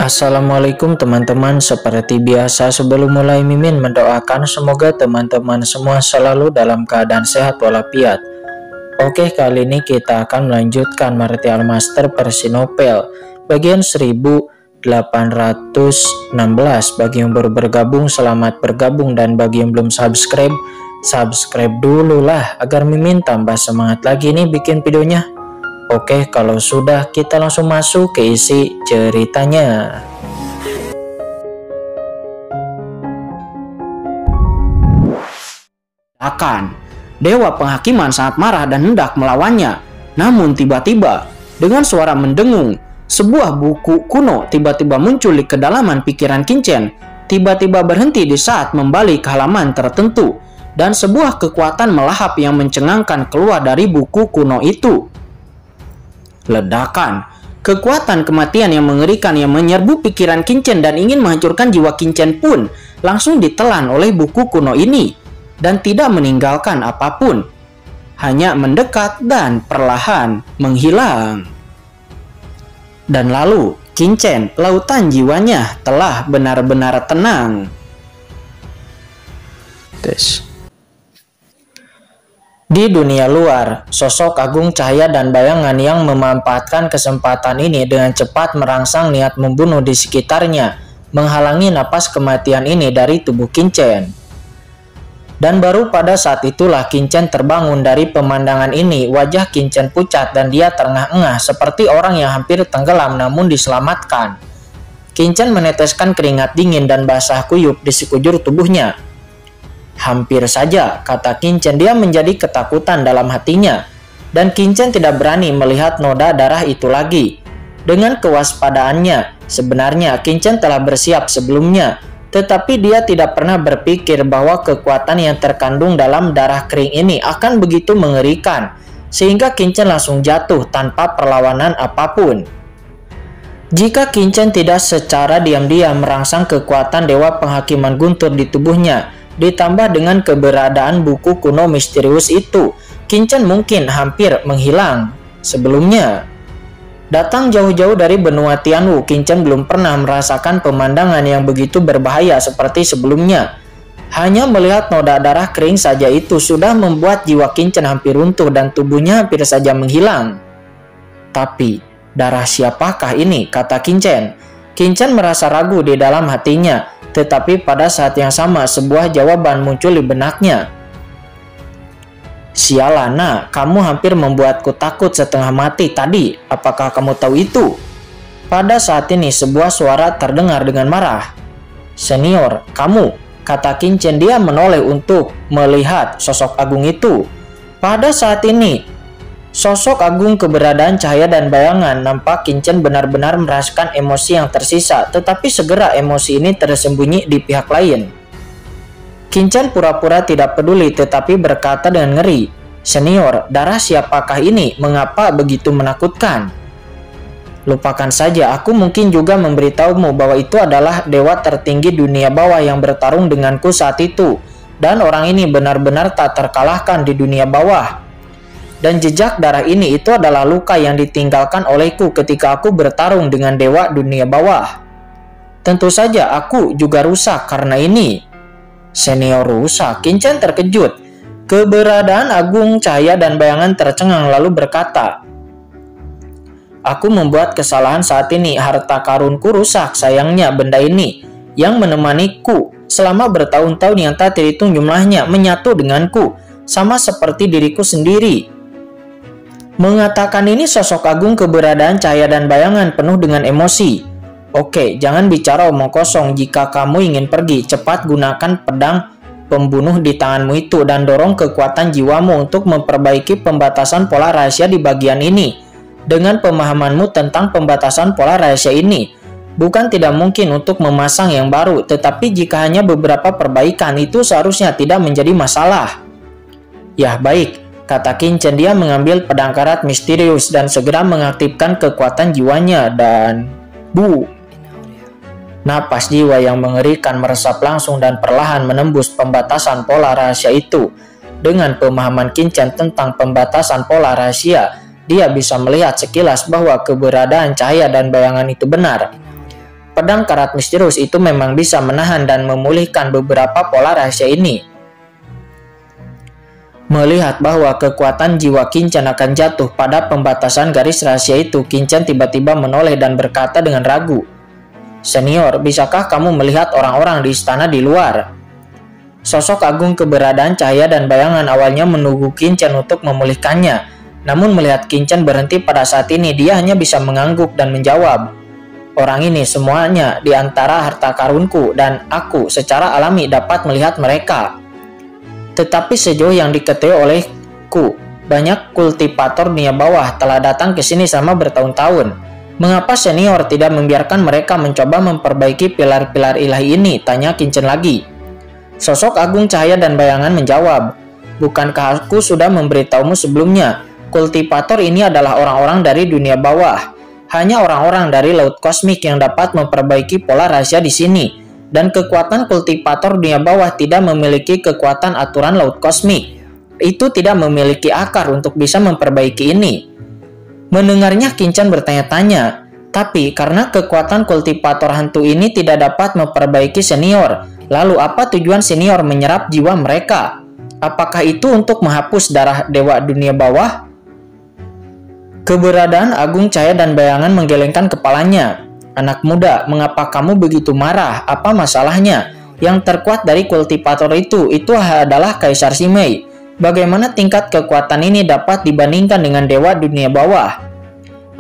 Assalamualaikum teman-teman, seperti biasa sebelum mulai Mimin mendoakan semoga teman-teman semua selalu dalam keadaan sehat walafiat. Oke, kali ini kita akan melanjutkan Martial Master versi novel bagian 1816. Bagi yang baru bergabung, selamat bergabung, dan bagi yang belum subscribe, subscribe dulu lah agar Mimin tambah semangat lagi nih bikin videonya. Oke, kalau sudah kita langsung masuk ke isi ceritanya. Dewa Penghakiman sangat marah dan hendak melawannya. Namun tiba-tiba, dengan suara mendengung, sebuah buku kuno tiba-tiba muncul di kedalaman pikiran Kincen. Tiba-tiba berhenti di saat membalik halaman tertentu, dan sebuah kekuatan melahap yang mencengangkan keluar dari buku kuno itu. Ledakan, kekuatan kematian yang mengerikan yang menyerbu pikiran Kincen dan ingin menghancurkan jiwa Kincen pun langsung ditelan oleh buku kuno ini dan tidak meninggalkan apapun, hanya mendekat dan perlahan menghilang. Dan lalu Kincen, lautan jiwanya telah benar-benar tenang. Di dunia luar, sosok Agung Cahaya dan Bayangan yang memanfaatkan kesempatan ini dengan cepat merangsang niat membunuh di sekitarnya, menghalangi napas kematian ini dari tubuh Kincen. Dan baru pada saat itulah Kincen terbangun dari pemandangan ini. Wajah Kincen pucat dan dia terengah-engah seperti orang yang hampir tenggelam namun diselamatkan. Kincen meneteskan keringat dingin dan basah kuyup di sekujur tubuhnya. Hampir saja, kata Kincen, dia menjadi ketakutan dalam hatinya. Dan Kincen tidak berani melihat noda darah itu lagi. Dengan kewaspadaannya, sebenarnya Kincen telah bersiap sebelumnya. Tetapi dia tidak pernah berpikir bahwa kekuatan yang terkandung dalam darah kering ini akan begitu mengerikan. Sehingga Kincen langsung jatuh tanpa perlawanan apapun. Jika Kincen tidak secara diam-diam merangsang kekuatan Dewa Penghakiman Guntur di tubuhnya, ditambah dengan keberadaan buku kuno misterius itu, Kincen mungkin hampir menghilang. Sebelumnya, datang jauh-jauh dari benua Tianwu, Kincen belum pernah merasakan pemandangan yang begitu berbahaya seperti sebelumnya. Hanya melihat noda darah kering saja itu sudah membuat jiwa Kincen hampir runtuh dan tubuhnya hampir saja menghilang. Tapi, darah siapakah ini? Kata Kincen. Kincen merasa ragu di dalam hatinya. Tetapi pada saat yang sama sebuah jawaban muncul di benaknya. Sialan, nak, kamu hampir membuatku takut setengah mati tadi. Apakah kamu tahu itu? Pada saat ini sebuah suara terdengar dengan marah. Senior, kamu, kata Kincen. Dia menoleh untuk melihat sosok agung itu. Pada saat ini, sosok agung keberadaan Cahaya dan Bayangan nampak Kincen benar-benar merasakan emosi yang tersisa, tetapi segera emosi ini tersembunyi di pihak lain. Kincen pura-pura tidak peduli tetapi berkata dengan ngeri, Senior, darah siapakah ini? Mengapa begitu menakutkan? Lupakan saja, aku mungkin juga memberitahumu bahwa itu adalah dewa tertinggi dunia bawah yang bertarung denganku saat itu, dan orang ini benar-benar tak terkalahkan di dunia bawah. Dan jejak darah ini itu adalah luka yang ditinggalkan olehku ketika aku bertarung dengan dewa dunia bawah. Tentu saja aku juga rusak karena ini. Senior rusak? Kincen terkejut. Keberadaan Agung Cahaya dan Bayangan tercengang lalu berkata, Aku membuat kesalahan saat ini, harta karunku rusak, sayangnya benda ini yang menemaniku selama bertahun-tahun yang tak terhitung jumlahnya menyatu denganku, sama seperti diriku sendiri. Mengatakan ini sosok agung keberadaan Cahaya dan Bayangan penuh dengan emosi. Oke, jangan bicara omong kosong. Jika kamu ingin pergi, cepat gunakan pedang pembunuh di tanganmu itu dan dorong kekuatan jiwamu untuk memperbaiki pembatasan pola rahasia di bagian ini. Dengan pemahamanmu tentang pembatasan pola rahasia ini, bukan tidak mungkin untuk memasang yang baru, tetapi jika hanya beberapa perbaikan itu seharusnya tidak menjadi masalah. Ya, baik, kata Kincen. Dia mengambil pedang karat misterius dan segera mengaktifkan kekuatan jiwanya dan napas jiwa yang mengerikan meresap langsung dan perlahan menembus pembatasan pola rahasia itu. Dengan pemahaman Kincen tentang pembatasan pola rahasia, dia bisa melihat sekilas bahwa keberadaan Cahaya dan Bayangan itu benar. Pedang karat misterius itu memang bisa menahan dan memulihkan beberapa pola rahasia ini. Melihat bahwa kekuatan jiwa Kincen akan jatuh pada pembatasan garis rahasia itu, Kincen tiba-tiba menoleh dan berkata dengan ragu, "Senior, bisakah kamu melihat orang-orang di istana di luar?" Sosok agung keberadaan cahaya dan bayangan awalnya menunggu Kincen untuk memulihkannya. Namun melihat Kincen berhenti pada saat ini, dia hanya bisa mengangguk dan menjawab, "Orang ini semuanya di antara harta karunku dan aku secara alami dapat melihat mereka. Tetapi sejauh yang diketahui olehku, banyak kultivator dunia bawah telah datang ke sini selama bertahun-tahun. Mengapa senior tidak membiarkan mereka mencoba memperbaiki pilar-pilar ilahi ini?" tanya Kincen lagi. Sosok agung cahaya dan bayangan menjawab, "Bukankah aku sudah memberitahumu sebelumnya? Kultivator ini adalah orang-orang dari dunia bawah. Hanya orang-orang dari laut kosmik yang dapat memperbaiki pola rahasia di sini, dan kekuatan kultivator dunia bawah tidak memiliki kekuatan aturan laut kosmik. Itu tidak memiliki akar untuk bisa memperbaiki ini." Mendengarnya Kincen bertanya-tanya, tapi karena kekuatan kultivator hantu ini tidak dapat memperbaiki senior, lalu apa tujuan senior menyerap jiwa mereka? Apakah itu untuk menghapus darah dewa dunia bawah? Keberadaan agung cahaya dan bayangan menggelengkan kepalanya. "Anak muda, mengapa kamu begitu marah? Apa masalahnya? Yang terkuat dari kultivator itu adalah Kaisar Simei. Bagaimana tingkat kekuatan ini dapat dibandingkan dengan dewa dunia bawah?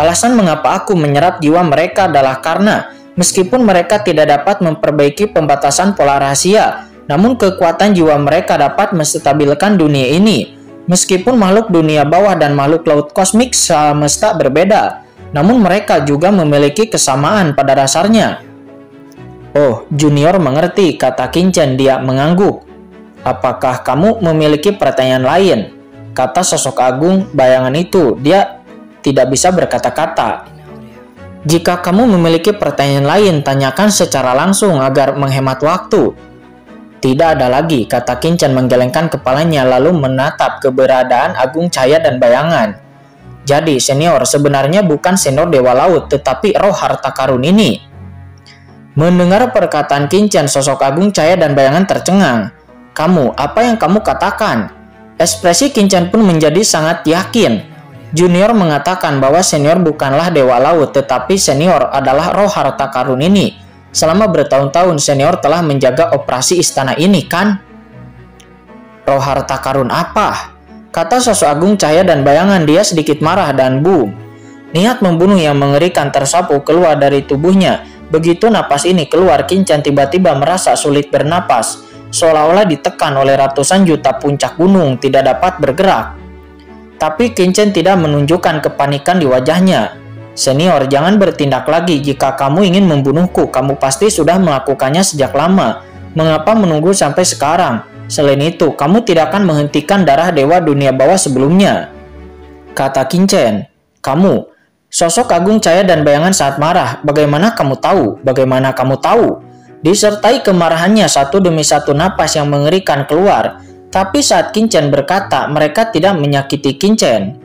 Alasan mengapa aku menyerap jiwa mereka adalah karena meskipun mereka tidak dapat memperbaiki pembatasan pola rahasia, namun kekuatan jiwa mereka dapat menstabilkan dunia ini. Meskipun makhluk dunia bawah dan makhluk laut kosmik semesta berbeda, namun mereka juga memiliki kesamaan pada dasarnya." "Oh, Junior mengerti," kata Kincen, dia mengangguk. "Apakah kamu memiliki pertanyaan lain?" kata sosok agung bayangan itu. Dia tidak bisa berkata-kata. "Jika kamu memiliki pertanyaan lain, tanyakan secara langsung agar menghemat waktu." "Tidak ada lagi," kata Kincen menggelengkan kepalanya lalu menatap keberadaan agung cahaya dan bayangan. "Jadi senior sebenarnya bukan senior dewa laut, tetapi roh harta karun ini." Mendengar perkataan Kincen, sosok agung cahaya dan bayangan tercengang. "Kamu, apa yang kamu katakan?" Ekspresi Kincen pun menjadi sangat yakin. Junior mengatakan bahwa senior bukanlah dewa laut, tetapi senior adalah roh harta karun ini. Selama bertahun-tahun senior telah menjaga operasi istana ini, kan? "Roh harta karun apa?" kata sosok agung cahaya dan bayangan. Dia sedikit marah dan boom. Niat membunuh yang mengerikan tersapu keluar dari tubuhnya. Begitu napas ini keluar, Kincen tiba-tiba merasa sulit bernapas, seolah-olah ditekan oleh ratusan juta puncak gunung tidak dapat bergerak. Tapi Kincen tidak menunjukkan kepanikan di wajahnya. "Senior, jangan bertindak lagi. Jika kamu ingin membunuhku, kamu pasti sudah melakukannya sejak lama. Mengapa menunggu sampai sekarang? Selain itu, kamu tidak akan menghentikan darah dewa dunia bawah sebelumnya," kata Kincen. "Kamu..." Sosok agung cahaya dan bayangan saat marah. "Bagaimana kamu tahu? Bagaimana kamu tahu?" Disertai kemarahannya, satu demi satu napas yang mengerikan keluar. Tapi saat Kincen berkata, mereka tidak menyakiti Kincen.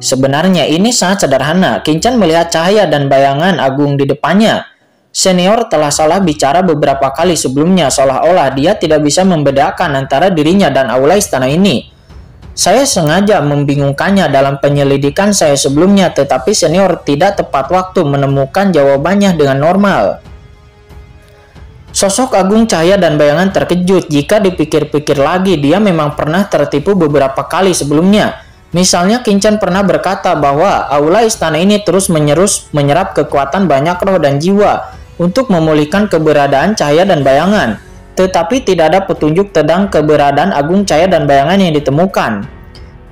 Sebenarnya ini sangat sederhana. Kincen melihat cahaya dan bayangan agung di depannya. Senior telah salah bicara beberapa kali sebelumnya, seolah-olah dia tidak bisa membedakan antara dirinya dan aula istana ini. "Saya sengaja membingungkannya dalam penyelidikan saya sebelumnya, tetapi senior tidak tepat waktu menemukan jawabannya dengan normal." Sosok agung cahaya dan bayangan terkejut. Jika dipikir-pikir lagi, dia memang pernah tertipu beberapa kali sebelumnya. Misalnya Kincen pernah berkata bahwa aula istana ini terus menyerap kekuatan banyak roh dan jiwa untuk memulihkan keberadaan cahaya dan bayangan. Tetapi tidak ada petunjuk tentang keberadaan agung cahaya dan bayangan yang ditemukan.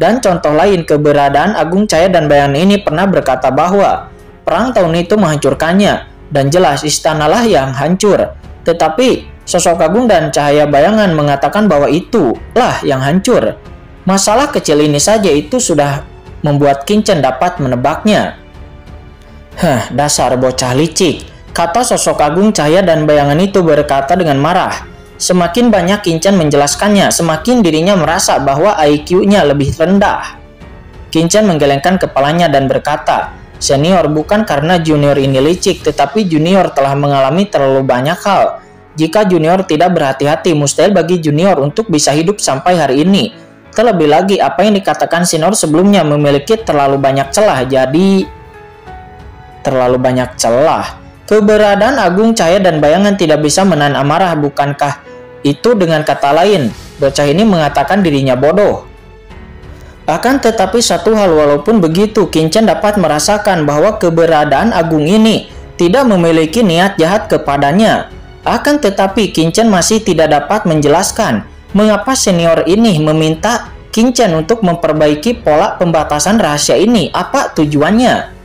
Dan contoh lain, keberadaan agung cahaya dan bayangan ini pernah berkata bahwa perang tahun itu menghancurkannya, dan jelas istanalah yang hancur. Tetapi sosok agung dan cahaya bayangan mengatakan bahwa itulah yang hancur. Masalah kecil ini saja itu sudah membuat Kincen dapat menebaknya. Dasar bocah licik, kata sosok agung cahaya dan bayangan itu berkata dengan marah. Semakin banyak Kincen menjelaskannya, semakin dirinya merasa bahwa IQ-nya lebih rendah. Kincen menggelengkan kepalanya dan berkata, Senior, bukan karena junior ini licik, tetapi junior telah mengalami terlalu banyak hal. Jika junior tidak berhati-hati, mustahil bagi junior untuk bisa hidup sampai hari ini. Terlebih lagi, apa yang dikatakan senior sebelumnya memiliki terlalu banyak celah. Keberadaan Agung Cahaya dan Bayangan tidak bisa menahan amarah, bukankah itu? Dengan kata lain, bocah ini mengatakan dirinya bodoh. Akan tetapi satu hal, walaupun begitu, Kincen dapat merasakan bahwa keberadaan Agung ini tidak memiliki niat jahat kepadanya. Akan tetapi Kincen masih tidak dapat menjelaskan mengapa senior ini meminta Kincen untuk memperbaiki pola pembatasan rahasia ini. Apa tujuannya?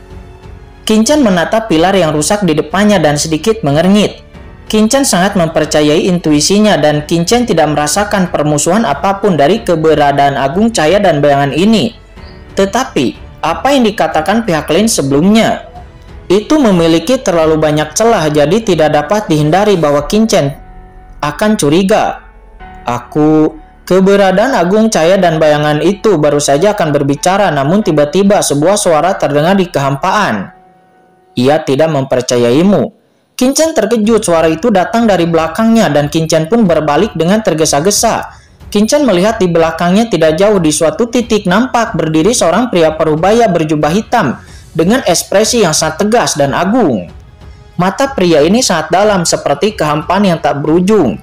Kincen menatap pilar yang rusak di depannya dan sedikit mengernyit. Kincen sangat mempercayai intuisinya dan Kincen tidak merasakan permusuhan apapun dari keberadaan Agung Cahaya dan Bayangan ini. Tetapi, apa yang dikatakan pihak lain sebelumnya itu memiliki terlalu banyak celah, jadi tidak dapat dihindari bahwa Kincen akan curiga. Keberadaan Agung Cahaya dan Bayangan itu baru saja akan berbicara, namun tiba-tiba sebuah suara terdengar di kehampaan. Ia tidak mempercayaimu. Kincen terkejut, suara itu datang dari belakangnya dan Kincen pun berbalik dengan tergesa-gesa. Kincen melihat di belakangnya tidak jauh di suatu titik nampak berdiri seorang pria parubaya berjubah hitam dengan ekspresi yang sangat tegas dan agung. Mata pria ini sangat dalam seperti kehampaan yang tak berujung.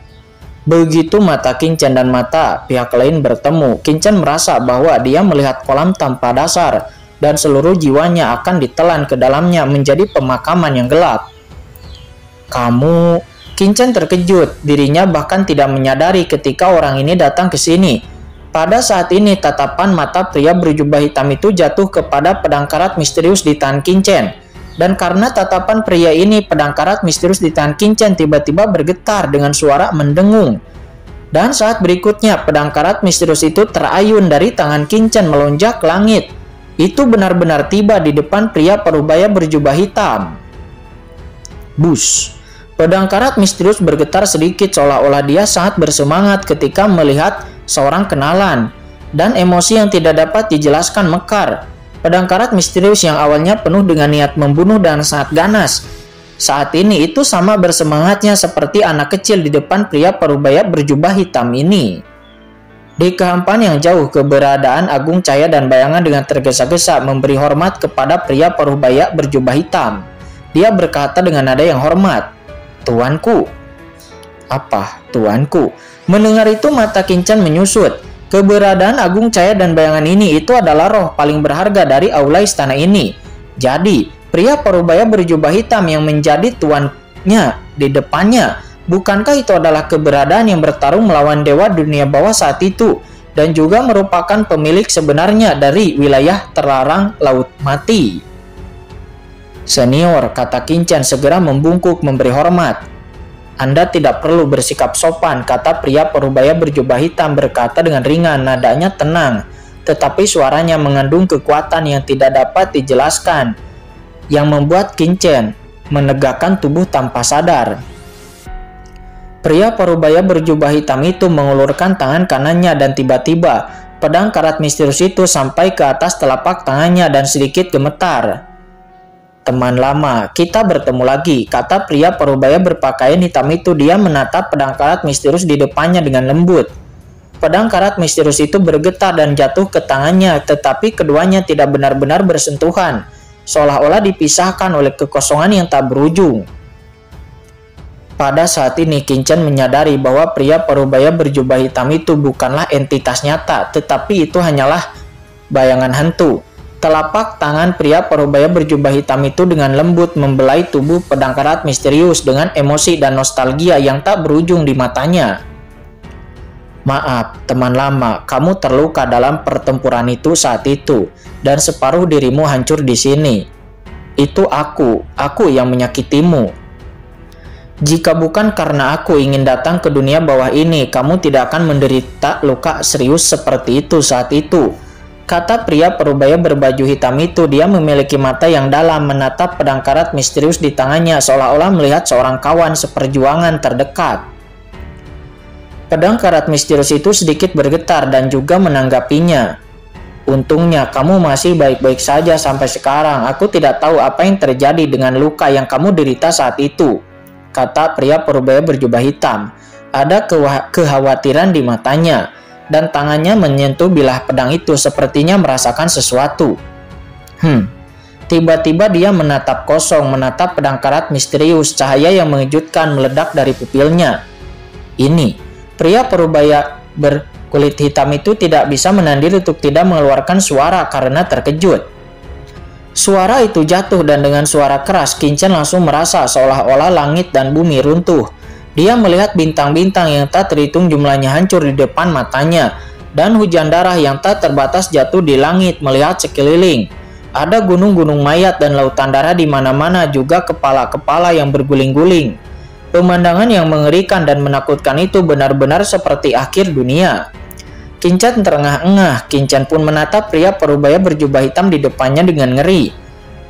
Begitu mata Kincen dan mata pihak lain bertemu, Kincen merasa bahwa dia melihat kolam tanpa dasar dan seluruh jiwanya akan ditelan ke dalamnya menjadi pemakaman yang gelap. Kincen terkejut, dirinya bahkan tidak menyadari ketika orang ini datang ke sini. Pada saat ini tatapan mata pria berjubah hitam itu jatuh kepada pedang karat misterius di tangan Kincen. Dan karena tatapan pria ini, pedang karat misterius di tangan Kincen tiba-tiba bergetar dengan suara mendengung. Dan saat berikutnya pedang karat misterius itu terayun dari tangan Kincen melonjak ke langit. Itu benar-benar tiba di depan pria parubaya berjubah hitam. Bus. Pedang karat misterius bergetar sedikit seolah-olah dia sangat bersemangat ketika melihat seorang kenalan. Dan emosi yang tidak dapat dijelaskan mekar. Pedang karat misterius yang awalnya penuh dengan niat membunuh dan sangat ganas, saat ini itu sama bersemangatnya seperti anak kecil di depan pria parubaya berjubah hitam ini. Di kehampaan yang jauh, keberadaan Agung Cahaya dan Bayangan dengan tergesa-gesa memberi hormat kepada pria parubaya berjubah hitam. Dia berkata dengan nada yang hormat, "Tuanku." "Apa, tuanku?" Mendengar itu mata Kincen menyusut. Keberadaan Agung Cahaya dan Bayangan ini itu adalah roh paling berharga dari aula istana ini. Jadi, pria parubaya berjubah hitam yang menjadi tuannya di depannya, bukankah itu adalah keberadaan yang bertarung melawan dewa dunia bawah saat itu, dan juga merupakan pemilik sebenarnya dari wilayah terlarang Laut Mati? "Senior," kata Kincen segera membungkuk memberi hormat. "Anda tidak perlu bersikap sopan," kata pria parubaya berjubah hitam berkata dengan ringan, nadanya tenang, tetapi suaranya mengandung kekuatan yang tidak dapat dijelaskan, yang membuat Kincen menegakkan tubuh tanpa sadar. Pria parubaya berjubah hitam itu mengulurkan tangan kanannya dan tiba-tiba pedang karat misterius itu sampai ke atas telapak tangannya dan sedikit gemetar. "Teman lama, kita bertemu lagi," kata pria parubaya berpakaian hitam itu. Dia menatap pedang karat misterius di depannya dengan lembut. Pedang karat misterius itu bergetar dan jatuh ke tangannya, tetapi keduanya tidak benar-benar bersentuhan, seolah-olah dipisahkan oleh kekosongan yang tak berujung. Pada saat ini Kincen menyadari bahwa pria parubaya berjubah hitam itu bukanlah entitas nyata, tetapi itu hanyalah bayangan hantu. Telapak tangan pria parubaya berjubah hitam itu dengan lembut membelai tubuh pedang karat misterius dengan emosi dan nostalgia yang tak berujung di matanya. "Maaf, teman lama, kamu terluka dalam pertempuran itu saat itu, dan separuh dirimu hancur di sini. Itu aku yang menyakitimu. Jika bukan karena aku ingin datang ke dunia bawah ini, kamu tidak akan menderita luka serius seperti itu saat itu," kata pria parubaya berbaju hitam itu. Dia memiliki mata yang dalam menatap pedang karat misterius di tangannya seolah-olah melihat seorang kawan seperjuangan terdekat. Pedang karat misterius itu sedikit bergetar dan juga menanggapinya. Untungnya kamu masih baik-baik saja sampai sekarang. Aku tidak tahu apa yang terjadi dengan luka yang kamu derita saat itu, kata pria parubaya berjubah hitam. Ada kekhawatiran di matanya, dan tangannya menyentuh bilah pedang itu sepertinya merasakan sesuatu. Tiba-tiba dia menatap kosong, menatap pedang karat misterius. Cahaya yang mengejutkan meledak dari pupilnya. Ini, pria parubaya berkulit hitam itu tidak bisa menahan untuk tidak mengeluarkan suara karena terkejut. Suara itu jatuh dan dengan suara keras, Qin Chen langsung merasa seolah-olah langit dan bumi runtuh. Dia melihat bintang-bintang yang tak terhitung jumlahnya hancur di depan matanya, dan hujan darah yang tak terbatas jatuh di langit melihat sekeliling. Ada gunung-gunung mayat dan lautan darah di mana-mana, juga kepala-kepala yang berguling-guling. Pemandangan yang mengerikan dan menakutkan itu benar-benar seperti akhir dunia. Qin Chen terengah-engah. Qin Chen pun menatap pria parubaya berjubah hitam di depannya dengan ngeri.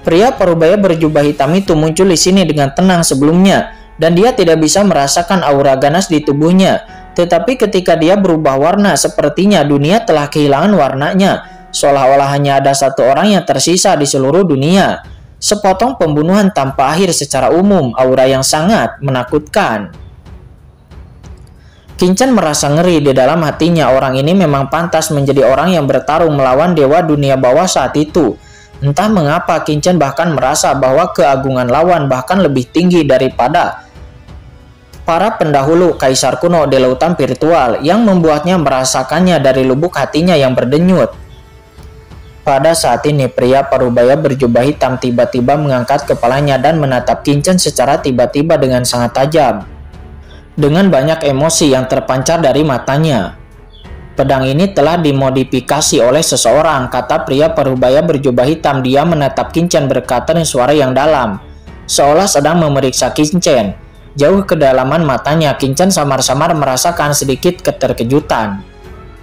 Pria parubaya berjubah hitam itu muncul di sini dengan tenang sebelumnya, dan dia tidak bisa merasakan aura ganas di tubuhnya. Tetapi ketika dia berubah warna, sepertinya dunia telah kehilangan warnanya. Seolah-olah hanya ada satu orang yang tersisa di seluruh dunia. Sepotong pembunuhan tanpa akhir secara umum, aura yang sangat menakutkan. Qin Chen merasa ngeri di dalam hatinya. Orang ini memang pantas menjadi orang yang bertarung melawan dewa dunia bawah saat itu. Entah mengapa Qin Chen bahkan merasa bahwa keagungan lawan bahkan lebih tinggi daripada para pendahulu kaisar kuno di lautan virtual, yang membuatnya merasakannya dari lubuk hatinya yang berdenyut. Pada saat ini pria parubaya berjubah hitam tiba-tiba mengangkat kepalanya dan menatap Qin Chen secara tiba-tiba dengan sangat tajam. Dengan banyak emosi yang terpancar dari matanya. Pedang ini telah dimodifikasi oleh seseorang, kata pria parubaya berjubah hitam. Dia menatap Qin Chen berkata dengan suara yang dalam, seolah sedang memeriksa Qin Chen. Jauh kedalaman matanya, Qin Chen samar-samar merasakan sedikit keterkejutan.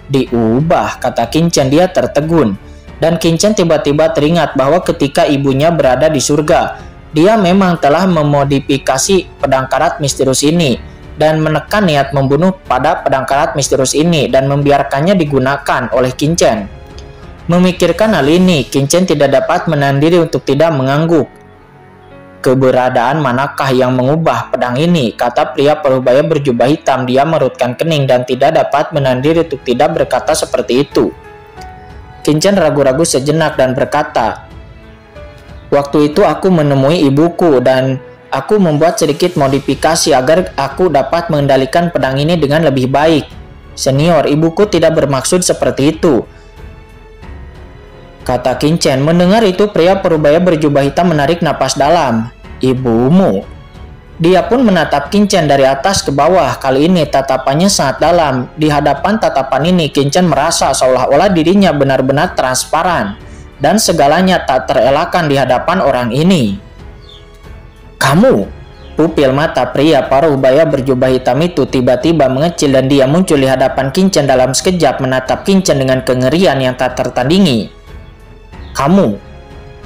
Diubah, kata Qin Chen. Dia tertegun. Dan Qin Chen tiba-tiba teringat bahwa ketika ibunya berada di surga, dia memang telah memodifikasi pedang karat misterius ini dan menekan niat membunuh pada pedang karat misterius ini dan membiarkannya digunakan oleh Qin Chen. Memikirkan hal ini, Qin Chen tidak dapat menahan diri untuk tidak mengangguk. Keberadaan manakah yang mengubah pedang ini, kata pria parubaya berjubah hitam. Dia merutkan kening dan tidak dapat menahan diri untuk tidak berkata seperti itu. Qin Chen ragu-ragu sejenak dan berkata, waktu itu aku menemui ibuku dan aku membuat sedikit modifikasi agar aku dapat mengendalikan pedang ini dengan lebih baik. Senior, ibuku tidak bermaksud seperti itu, kata Qin Chen. Mendengar itu pria parubaya berjubah hitam menarik napas dalam. Ibumu? Dia pun menatap Qin Chen dari atas ke bawah. Kali ini tatapannya sangat dalam. Di hadapan tatapan ini, Qin Chen merasa seolah-olah dirinya benar-benar transparan dan segalanya tak terelakkan di hadapan orang ini. Kamu? Pupil mata pria parubaya berjubah hitam itu tiba-tiba mengecil dan dia muncul di hadapan Qin Chen dalam sekejap, menatap Qin Chen dengan kengerian yang tak tertandingi.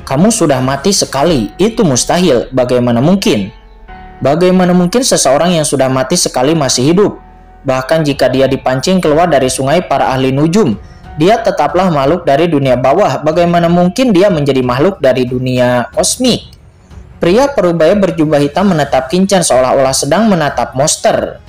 Kamu sudah mati sekali. Itu mustahil. Bagaimana mungkin? Bagaimana mungkin seseorang yang sudah mati sekali masih hidup? Bahkan jika dia dipancing keluar dari sungai para ahli nujum, dia tetaplah makhluk dari dunia bawah. Bagaimana mungkin dia menjadi makhluk dari dunia kosmik? Pria parubaya berjubah hitam menatap Qin Chen seolah-olah sedang menatap monster.